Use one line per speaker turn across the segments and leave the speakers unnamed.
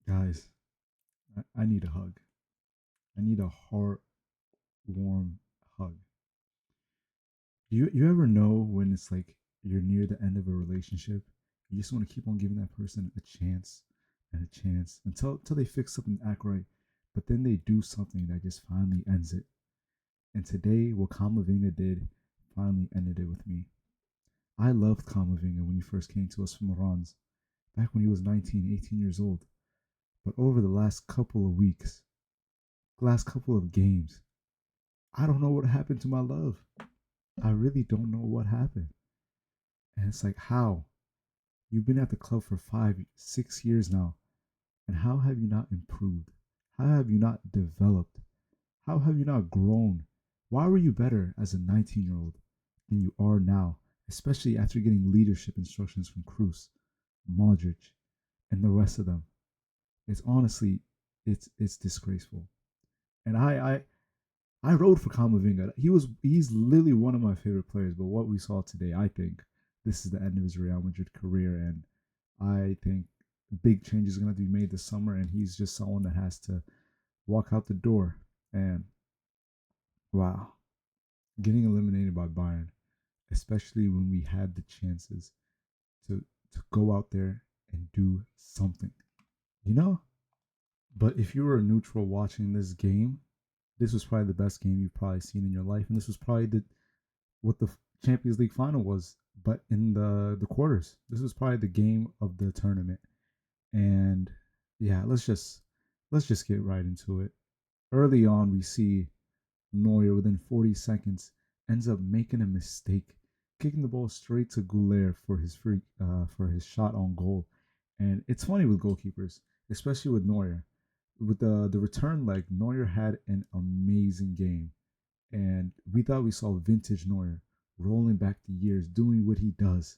Guys, I need a hug. I need a heart warm hug. You ever know when it's like you're near the end of a relationship? You just want to keep on giving that person a chance and a chance until they fix up and act right. But then they do something that just finally ends it. And today, what Kamavinga did finally ended it with me. I loved Kamavinga when he first came to us from Iran's, back when he was 19, 18 years old. But over the last couple of weeks, last couple of games, I don't know what happened to my love. I really don't know what happened. And it's like, how? You've been at the club for 5, 6 years now. And how have you not improved? How have you not developed? How have you not grown? Why were you better as a 19-year-old than you are now, especially after getting leadership instructions from Cruz, Modric, and the rest of them? It's honestly, it's disgraceful. And I rode for Kamavinga. He's literally one of my favorite players. But what we saw today, I think this is the end of his Real Madrid career, and I think big changes are going to have to be made this summer. And he's just someone that has to walk out the door. And wow, getting eliminated by Bayern, especially when we had the chances to go out there and do something, you know. But if you were a neutral watching this game, this was probably the best game you've probably seen in your life, and this was probably the what the Champions League final was, but in the quarters. This was probably the game of the tournament. And yeah, let's just get right into it. Early on, we see Neuer within 40 seconds ends up making a mistake, kicking the ball straight to Goulet for his shot on goal. And it's funny with goalkeepers, especially with Neuer. With the return leg, Neuer had an amazing game, and we thought we saw vintage Neuer rolling back the years, doing what he does.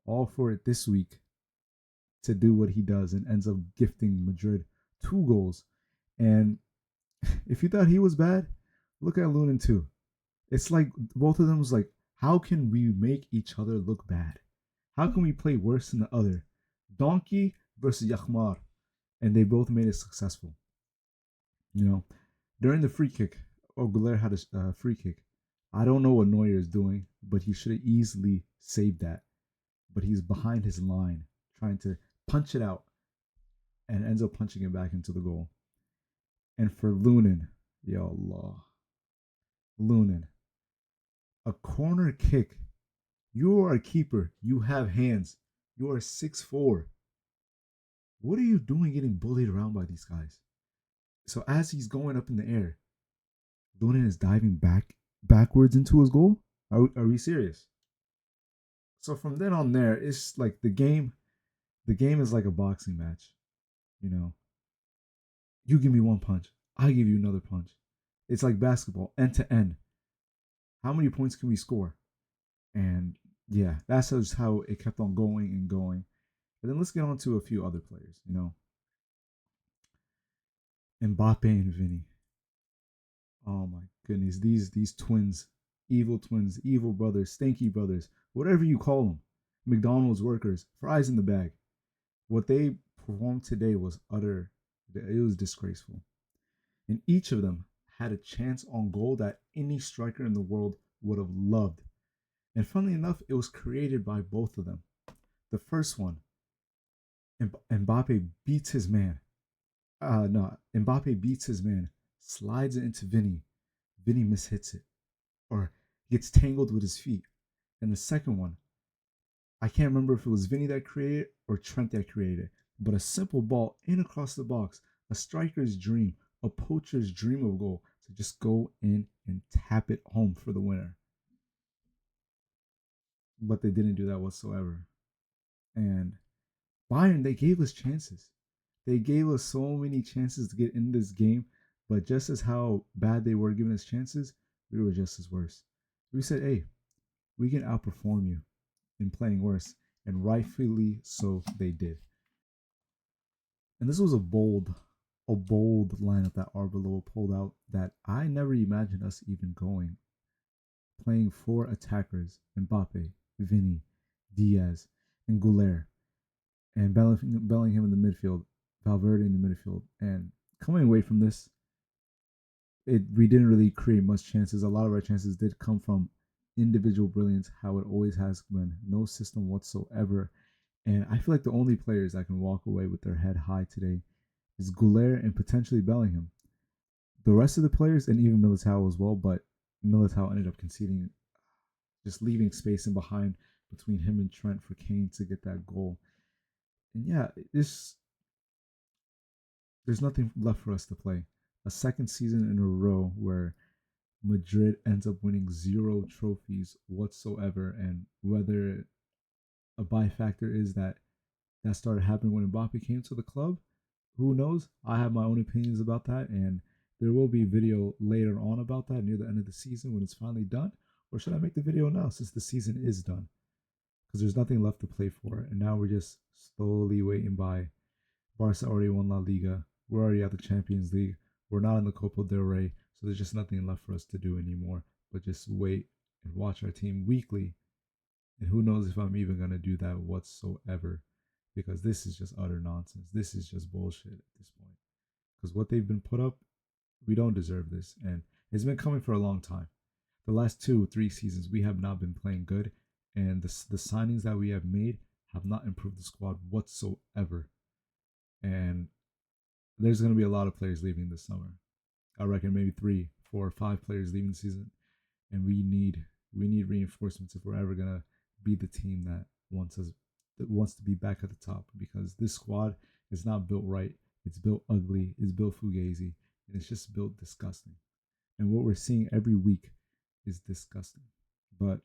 All for it this week to do what he does and ends up gifting Madrid 2 goals. And if you thought he was bad, look at Lunin too. It's like both of them was like, how can we make each other look bad? How can we play worse than the other? Donkey versus Yakhmar, and they both made it successful. You know, during the free kick, Oguler had a free kick. I don't know what Neuer is doing, but he should have easily saved that. But he's behind his line, trying to punch it out, and ends up punching it back into the goal. And for Lunin, ya Allah, Lunin, a corner kick. You are a keeper. You have hands. You are 6'4". What are you doing getting bullied around by these guys? So as he's going up in the air, Lunin is diving backwards into his goal. Are we serious? So from then on there, it's like the game. The game is like a boxing match. You know, you give me one punch, I give you another punch. It's like basketball, end to end. How many points can we score? And yeah, that's just how it kept on going and going. But then let's get on to a few other players. Mbappe and Vinny. Oh my goodness, these twins, evil brothers, stanky brothers, whatever you call them, McDonald's workers, fries in the bag. What they performed today was utter. It was disgraceful. And each of them had a chance on goal that any striker in the world would have loved. And funnily enough, it was created by both of them. The first one, Mbappe beats his man. No, Mbappe beats his man, slides it into Vinny. Vinny mishits it, or gets tangled with his feet. And the second one, I can't remember if it was Vinny that created it or Trent that created it, but a simple ball in across the box, a striker's dream, a poacher's dream of goal to just go in and tap it home for the winner. But they didn't do that whatsoever. And Bayern, they gave us chances. They gave us so many chances to get in this game, but just as how bad they were giving us chances, we were just as worse. We said, hey, we can outperform you in playing worse, and rightfully so they did. And this was a bold lineup that Arbeloa pulled out that I never imagined us even going. Playing four attackers: Mbappe, Vinny, Diaz, and Goulet, and Bellingham in the midfield. Valverde in the midfield. And coming away from this, we didn't really create much chances. A lot of our chances did come from individual brilliance, how it always has been. No system whatsoever. And I feel like the only players that can walk away with their head high today is Goulet and potentially Bellingham. The rest of the players, and even Militao as well, but Militao ended up conceding, just leaving space in behind between him and Trent for Kane to get that goal. And yeah, there's nothing left for us to play. A second season in a row where Madrid ends up winning zero trophies whatsoever, and whether a by factor is that started happening when Mbappe came to the club, who knows? I have my own opinions about that, and there will be a video later on about that near the end of the season when it's finally done. Or should I make the video now since the season is done? Because there's nothing left to play for, and now we're just slowly waiting by. Barca already won La Liga. We're already at the Champions League. We're not in the Copa del Rey, so there's just nothing left for us to do anymore but just wait and watch our team weekly. And who knows if I'm even going to do that whatsoever, because this is just utter nonsense. This is just bullshit at this point. Because what they've been put up, we don't deserve this. And it's been coming for a long time. The last 2 or 3 seasons, we have not been playing good. And the signings that we have made have not improved the squad whatsoever. And there's going to be a lot of players leaving this summer. I reckon maybe 3, 4, 5 players leaving the season, and we need reinforcements if we're ever gonna be the team that wants to be back at the top, because this squad is not built right. It's built ugly. It's built fugazi, and it's just built disgusting. And what we're seeing every week is disgusting. But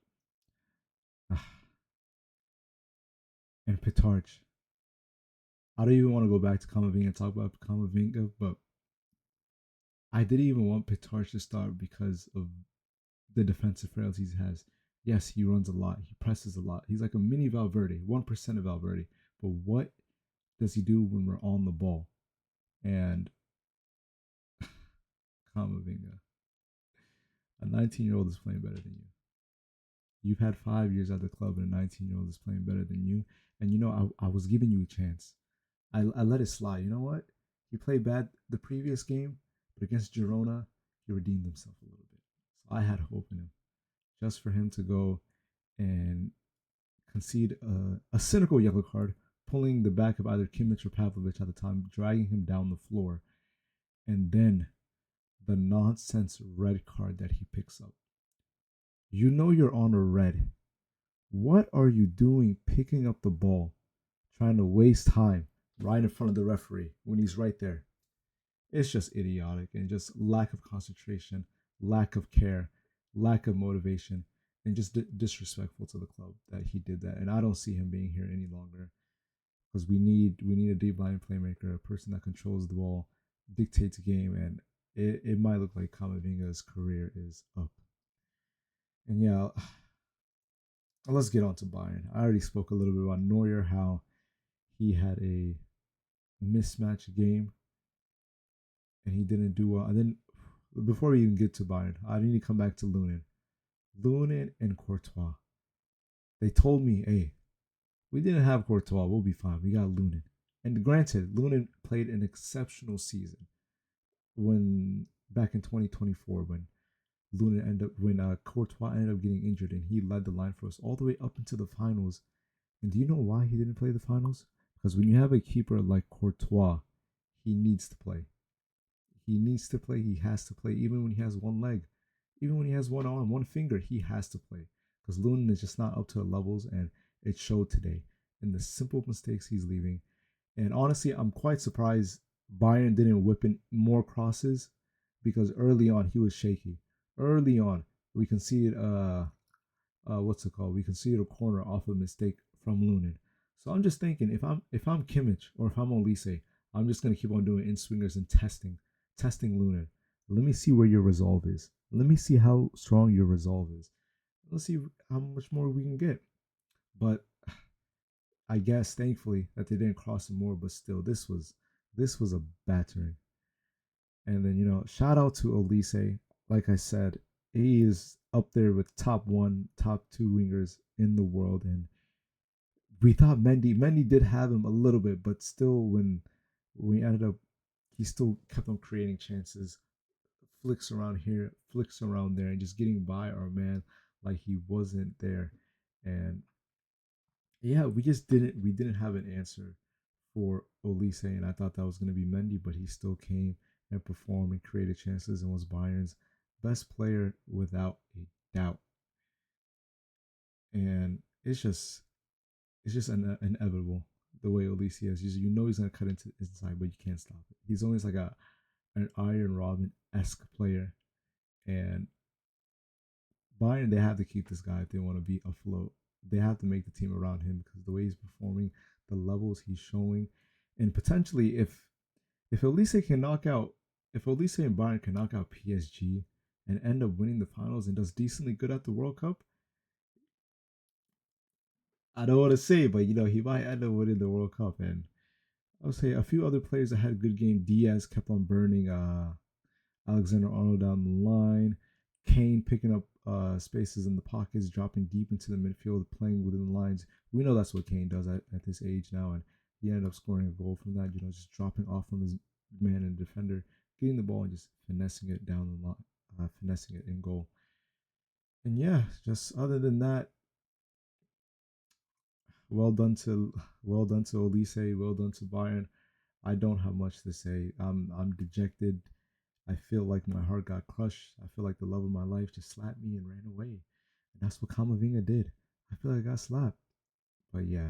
and Pitarch, I don't even want to go back to Kamavinga and talk about Kamavinga, but I didn't even want Pitarch to start because of the defensive frailties he has. Yes, he runs a lot. He presses a lot. He's like a mini Valverde, 1% of Valverde. But what does he do when we're on the ball? And Kamavinga, a 19-year-old is playing better than you. You've had 5 years at the club, and a 19-year-old is playing better than you. And I was giving you a chance. I let it slide. You know what? He played bad the previous game, but against Girona, he redeemed himself a little bit. So I had hope in him, just for him to go and concede a cynical yellow card, pulling the back of either Kimmich or Pavlovic at the time, dragging him down the floor, and then the nonsense red card that he picks up. You know you're on a red. What are you doing picking up the ball, trying to waste time right in front of the referee when he's right there? It's just idiotic and just lack of concentration, lack of care, lack of motivation, and just disrespectful to the club that he did that. And I don't see him being here any longer, because we need a deep line playmaker, a person that controls the ball, dictates the game, and it might look like Kamavinga's career is up. And yeah, let's get on to Bayern. I already spoke a little bit about Neuer, how he had a mismatched game and he didn't do well. And then before we even get to Bayern, I need to come back to Lunin. Lunin and Courtois. They told me, hey, we didn't have Courtois. We'll be fine. We got Lunin. And granted, Lunin played an exceptional season when back in 2024 when Courtois ended up getting injured and he led the line for us all the way up into the finals. And do you know why he didn't play the finals? Because when you have a keeper like Courtois, he needs to play. He needs to play. He has to play, even when he has one leg, even when he has one arm, one finger. He has to play because Lunin is just not up to the levels, and it showed today in the simple mistakes he's leaving. And honestly, I'm quite surprised Bayern didn't whip in more crosses, because early on he was shaky. Early on, we conceded what's it called? We conceded a corner off a mistake from Lunin. So I'm just thinking, if I'm Kimmich or if I'm Olise, I'm just gonna keep on doing in swingers and testing Lunin. Let me see where your resolve is. Let me see how strong your resolve is. Let's see how much more we can get. But I guess thankfully that they didn't cross him more, but still this was a battering. And then shout out to Olise. Like I said, he is up there with top one, top two wingers in the world. And we thought Mendy did have him a little bit, but still, when we ended up, he still kept on creating chances, flicks around here, flicks around there, and just getting by our man like he wasn't there. And yeah, we didn't have an answer for Olise, and I thought that was going to be Mendy, but he still came and performed and created chances and was Bayern's best player without a doubt. And it's just inevitable the way Olise is. You know he's gonna cut into inside, but you can't stop it. He's always like an Iron Robin esque player, and Bayern, they have to keep this guy if they want to be afloat. They have to make the team around him because the way he's performing, the levels he's showing, and potentially if Elise can knock out, if Elise and Bayern can knock out PSG and end up winning the finals and does decently good at the World Cup, I don't want to say, but he might end up winning the World Cup. And I would say a few other players that had a good game. Diaz kept on burning Alexander Arnold down the line. Kane picking up spaces in the pockets, dropping deep into the midfield, playing within the lines. We know that's what Kane does at this age now, and he ended up scoring a goal from that. Just dropping off from his man and defender, getting the ball and just finessing it down the line, finessing it in goal. And yeah, just other than that, well done to Olise, well done to Bayern. I don't have much to say. I'm dejected. I feel like my heart got crushed. I feel like the love of my life just slapped me and ran away. And that's what Kamavinga did. I feel like I got slapped. But yeah.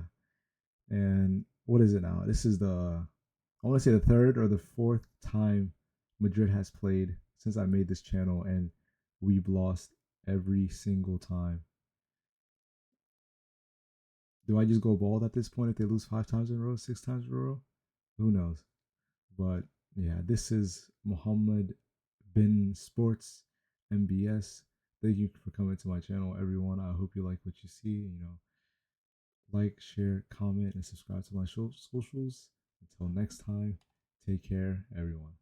And what is it now? This is I want to say the third or the fourth time Madrid has played since I made this channel, and we've lost every single time. Do I just go bald at this point if they lose 5 times in a row, 6 times in a row? Who knows? But yeah, this is Mohamed Bin Sports MBS. Thank you for coming to my channel, everyone. I hope you like what you see. Like, share, comment, and subscribe to my socials. Until next time, take care, everyone.